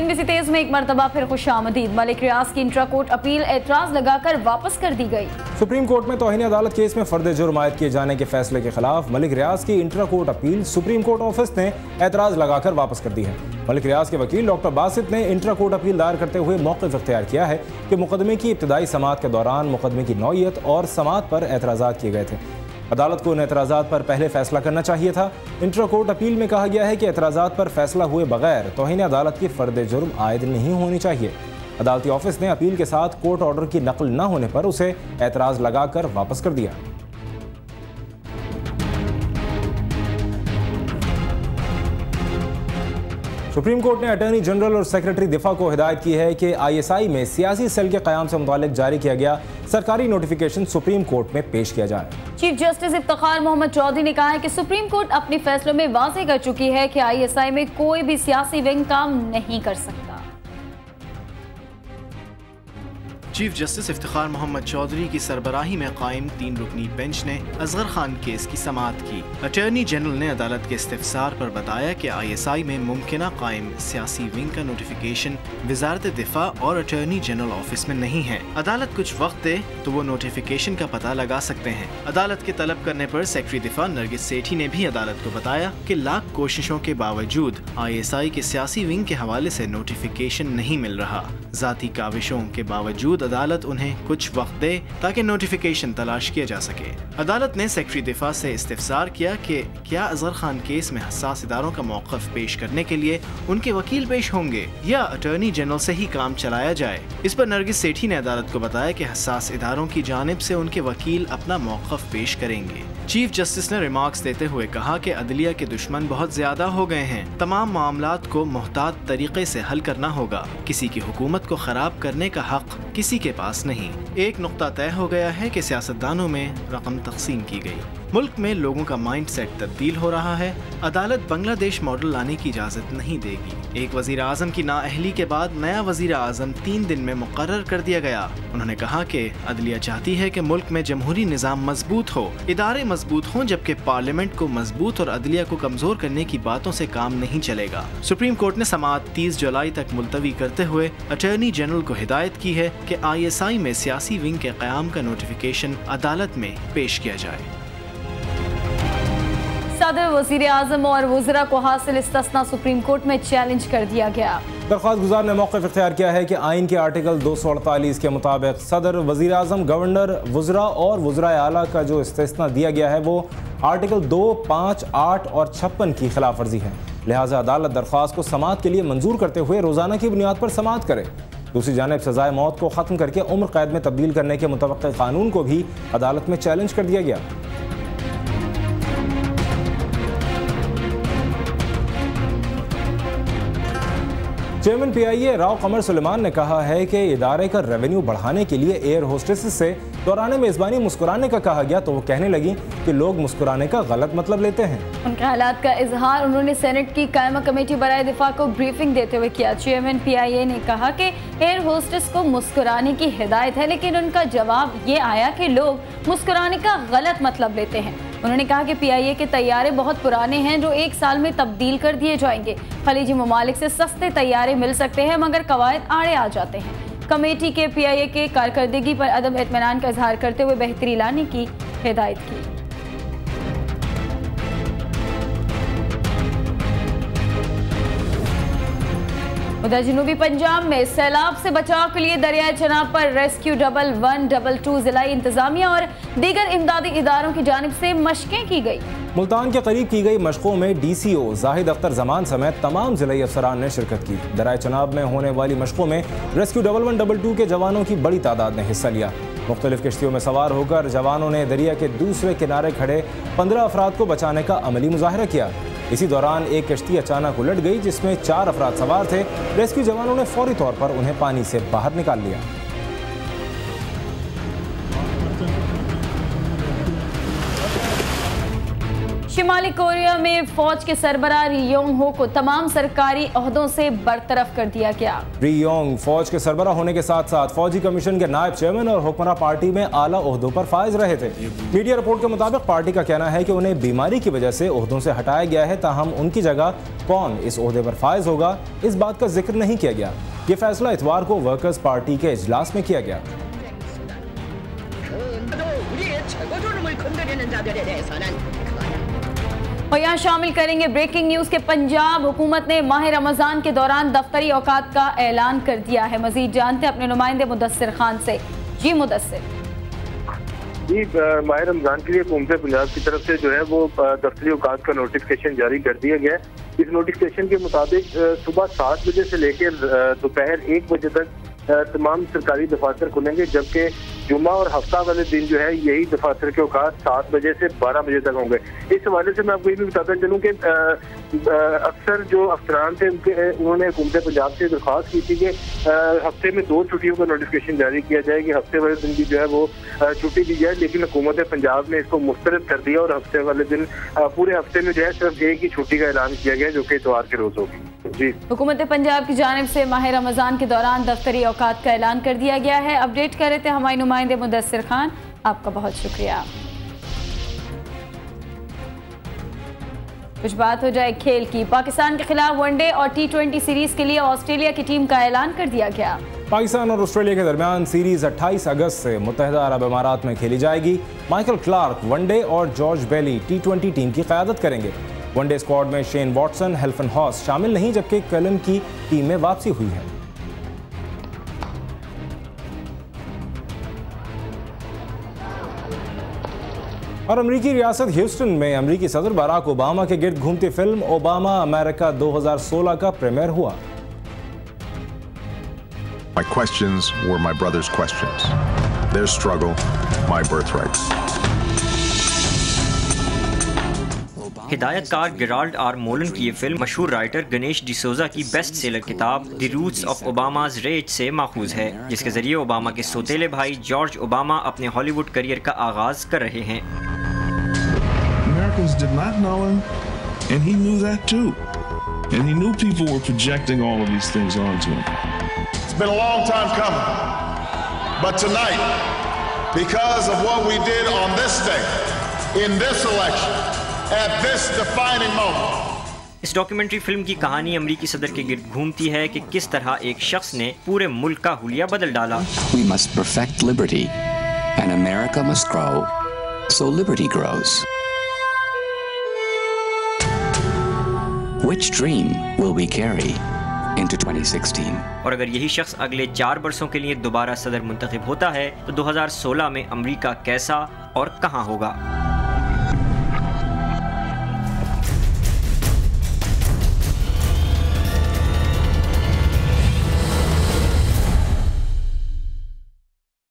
CNBC तेज में एक मरतबा फिर खुशामदीद। मलिक रियाज की इंट्रा कोर्ट अपील एतराज लगाकर वापस कर दी गई। सुप्रीम कोर्ट में तौहीन अदालत केस में फर्द जुर्म आयद किए जाने के फैसले के खिलाफ मलिक रियाज की intra court appeal supreme court office ने एतराज लगाकर वापस कर दी है। मलिक रियाज के वकील डॉक्टर बासित ने इंट्रा कोर्ट अपील दायर करते हुए मौक़िफ़ इख्तियार किया है कि मुकदमे की इब्तदाई समाअत के दौरान मुकदमे की नौइयत और समाअत पर एतराज़ात किए गए थे। अदालत को उन एतराज़ात पर पहले फैसला करना चाहिए था। इंट्रा कोर्ट अपील में कहा गया है कि एतराज़ात पर फैसला हुए बगैर तौहीन अदालत की फर्द जुर्म आयद नहीं होनी चाहिए। अदालती ऑफिस ने अपील के साथ कोर्ट ऑर्डर की नकल न होने पर उसे एतराज़ लगाकर वापस कर दिया। सुप्रीम कोर्ट ने अटॉर्नी जनरल और सेक्रेटरी दिफा को हिदायत की है कि ISI में सियासी सेल के क़याम से मुतालिक जारी किया गया सरकारी नोटिफिकेशन सुप्रीम कोर्ट में पेश किया जाए। चीफ जस्टिस इफ्तिखार मोहम्मद चौधरी ने कहा है कि सुप्रीम कोर्ट अपने फैसलों में वाज़ेह कर चुकी है कि ISI में कोई भी सियासी विंग काम नहीं कर सकता। चीफ जस्टिस इफ्तिखार मोहम्मद चौधरी की सरबराही में कायम 3 रुकनी बेंच ने असगर खान केस की समाअत की। अटॉर्नी जनरल ने अदालत के इस्तिफसार पर बताया कि ISI में मुमकिना कायम सियासी विंग का नोटिफिकेशन वजारत दिफा और अटॉर्नी जनरल ऑफिस में नहीं है। अदालत कुछ वक्त दे तो वो नोटिफिकेशन का पता लगा सकते हैं। अदालत के तलब करने पर सेक्रेटरी दिफा नरगिस सेठी ने भी अदालत को बताया कि लाख कोशिशों के बावजूद ISI के सियासी विंग के हवाले से नोटिफिकेशन नहीं मिल रहा। जाती काविशों के बावजूद अदालत उन्हें कुछ वक्त दे ताकि नोटिफिकेशन तलाश किया जा सके। अदालत ने सेक्रेटरी दिफा से इस्तिफसार किया कि क्या अजहर खान केस में हसास इदारों का मौक़िफ़ पेश करने के लिए उनके वकील पेश होंगे या अटॉर्नी जनरल से ही काम चलाया जाए। इस पर नरगिस सेठी ने अदालत को बताया कि हसास इदारों की जानिब से उनके वकील अपना मौक़िफ़ पेश करेंगे। चीफ जस्टिस ने रिमार्क्स देते हुए कहा कि अदलिया के दुश्मन बहुत ज्यादा हो गए हैं। तमाम मामलात को मुहतात तरीके से हल करना होगा। किसी की हुकूमत को खराब करने का हक किसी के पास नहीं। एक नुक्ता तय हो गया है कि सियासतदानों में रकम तकसीम की गई। मुल्क में लोगों का माइंड सेट तब्दील हो रहा है। अदालत बांग्लादेश मॉडल लाने की इजाज़त नहीं देगी। एक वज़ीर आज़म की नाअहली के बाद नया वज़ीर आज़म 3 दिन में मुकर्रर कर दिया गया। उन्होंने कहा कि अदलिया चाहती है कि मुल्क में जमहूरी निज़ाम मजबूत हो, इदारे मजबूत हों, जबकि पार्लियामेंट को मजबूत और अदलिया को कमज़ोर करने की बातों से काम नहीं चलेगा। सुप्रीम कोर्ट ने समाअत 30 जुलाई तक मुलतवी करते हुए अटॉर्नी जनरल को हिदायत की है कि ISI में सियासी विंग के क़याम का नोटिफिकेशन अदालत में पेश किया जाए। सदर, वज़ीर आज़म और वज़रा को हासिल इस्तिस्ना सुप्रीम कोर्ट में चैलेंज कर दिया गया। दरख्वास्त गुजार ने मौक़िफ़ इख्तियार किया है कि आइन के आर्टिकल 248 के मुताबिक सदर, वज़ीर आज़म, गवर्नर, वज़रा और वज़राए आला का जो इस्तिस्ना दिया गया है वो आर्टिकल 2, 5, 8 और 56 की खिलाफ वर्जी है। लिहाजा अदालत दरख्वास्त को समाअत के लिए मंजूर करते हुए रोज़ाना की बुनियाद पर समाअत करे। दूसरी जानिब सज़ाए मौत को ख़त्म करके उम्र कैद में तब्दील करने के मुतवक्किल कानून को भी अदालत में चैलेंज कर दिया गया। चेयरमैन PIA राव कमर सुलेमान ने कहा है कि इदारे का रेवेन्यू बढ़ाने के लिए एयर होस्टेसेस से दौरान मेज़बानी मुस्कुराने का कहा गया तो वो कहने लगी कि लोग मुस्कुराने का गलत मतलब लेते हैं। उनके हालात का इजहार उन्होंने सेनेट की कायमा कमेटी बराए दिफा को ब्रीफिंग देते हुए किया। चेयरमैन PIA ने कहा कि एयर होस्टेस को मुस्कुराने की हिदायत है, लेकिन उनका जवाब ये आया कि लोग मुस्कुराने का गलत मतलब लेते हैं। उन्होंने कहा कि PIA के तैयारे बहुत पुराने हैं जो 1 साल में तब्दील कर दिए जाएंगे। खलीजी ममालिक से सस्ते तैयारे मिल सकते हैं मगर कवायद आड़े आ जाते हैं। कमेटी के PIA के कारकर्दगी पर अदम इत्मीनान का इजहार करते हुए बेहतरी लाने की हिदायत की। उधर जनूबी पंजाब में सैलाब से बचाव के लिए दरियाए चनाब पर रेस्क्यू 112 जिलाई इंतजामिया और दीगर इमदादी इदारों की जानिब से मशकें की गई। मुल्तान के करीब की गई मशकों में DCO जाहिद अख्तर जमान समेत तमाम जिलाई अफसरान ने शिरकत की। दरियाए चनाब में होने वाली मशकों में रेस्क्यू 112 के जवानों की बड़ी तादाद ने हिस्सा लिया। मुख्तलिफ किश्तियों में सवार होकर जवानों ने दरिया के दूसरे किनारे खड़े 15 अफराद को बचाने का अमली मुजाहरा किया। इसी दौरान एक कश्ती अचानक उलट गई जिसमें 4 अफराद सवार थे। रेस्क्यू जवानों ने फौरी तौर पर उन्हें पानी से बाहर निकाल लिया। शिमाली कोरिया में फौज के सरबराह री योंग हो को तमाम सरकारी ओहदों से बरतरफ कर दिया गया। री योंग फौज के सरबराह होने के साथ साथ फौजी कमीशन के नायब चेयरमैन और हुक्मरान पार्टी में आला ओहदों पर फाइज रहे थे। मीडिया रिपोर्ट के मुताबिक पार्टी का कहना है कि उन्हें बीमारी की वजह से ओहदों से हटाया गया है, ताहम उनकी जगह कौन इस ओहदे पर फाइज होगा इस बात का जिक्र नहीं किया गया। ये फैसला इतवार को वर्कर्स पार्टी के इजलास में किया गया। और यहाँ शामिल करेंगे ब्रेकिंग न्यूज के पंजाब हुकूमत ने माह रमजान के दौरान दफ्तरी औकात का ऐलान कर दिया है। मजीद जानते हैं अपने नुमाइंदे मुदस्सिर खान से। जी मुदस्सिर। जी, माह रमजान के लिए हुकूमत पंजाब की तरफ से जो है वो दफ्तरी औकात का नोटिफिकेशन जारी कर दिया गया है। इस नोटिफिकेशन के मुताबिक सुबह 7 बजे से लेकर दोपहर 1 बजे तक तमाम सरकारी दफातर खुलेंगे, जबकि जुम्मा और हफ्ता वाले दिन जो है यही दफातर के औकात 7 बजे से 12 बजे तक होंगे। इस हवाले से मैं आपको ये भी बताता चलूँ कि अक्सर जो अफसरान थे उन्होंने हुकूमत पंजाब से दरख्वास्त की थी कि हफ्ते में 2 छुट्टियों का नोटिफिकेशन जारी किया जाए कि हफ्ते वाले दिन की जो है वो छुट्टी दी जाए, लेकिन हुकूमत पंजाब ने इसको मुस्तरद कर दिया और हफ्ते वाले दिन पूरे हफ्ते में जो है सिर्फ एक ही छुट्टी का ऐलान किया गया जो कि इतवार के रोज होगी। जी, हुकूमत पंजाब की जानिब से माह रमजान के दौरान दफ्तरी औकात का ऐलान कर दिया गया है। अपडेट कर रहे थे हमारे नुमाइंदे मुदस्सिर खान, आपका बहुत शुक्रिया। कुछ बात हो जाए खेल की। पाकिस्तान के खिलाफ वनडे और T20 सीरीज के लिए ऑस्ट्रेलिया की टीम का ऐलान कर दिया गया। पाकिस्तान और ऑस्ट्रेलिया के दरमियान सीरीज 28 अगस्त से मुत्तहिदा अरब अमारात में खेली जाएगी। माइकल क्लार्क वनडे और जॉर्ज बेली T20 टीम की क़यादत करेंगे। वनडे स्क्वाड में शेन वॉटसन, हेल्फन हॉस शामिल नहीं, जबकि कलन की टीम में वापसी हुई है। और अमरीकी रियासत ह्यूस्टन में अमरीकी सदर बराक ओबामा के गिर्द घूमती फिल्म ओबामा अमेरिका 2016 का प्रीमियर हुआ। My questions were my brother's questions. Their struggle, my birthright. हिदायतकार गेराल्ड आर मोलन की ये फिल्म मशहूर राइटर गणेश डिसोजा की बेस्ट सेलर किताब the roots of Obama's rage से माखूज है, जिसके जरिए ओबामा के सौतेले भाई जॉर्ज ओबामा अपने हॉलीवुड करियर का आगाज कर रहे हैं। Americans did not know him, and he knew that too. And he knew people were projecting all of these things onto him. It's been a long time coming, but tonight, because of what we did on this day, in this election, at this defining moment. इस documentary film की कहानी अमरीकी सदर के गिर्द घूमती है कि किस तरह एक शख्स ने पूरे मुल्क का हुलिया बदल डाला। We must perfect liberty, and America must grow, so liberty grows. Which dream will we carry into 2016? और अगर यही शख्स अगले 4 बरसों के लिए दोबारा सदर मुंतखब होता है तो 2016 में अमरीका कैसा और कहां होगा?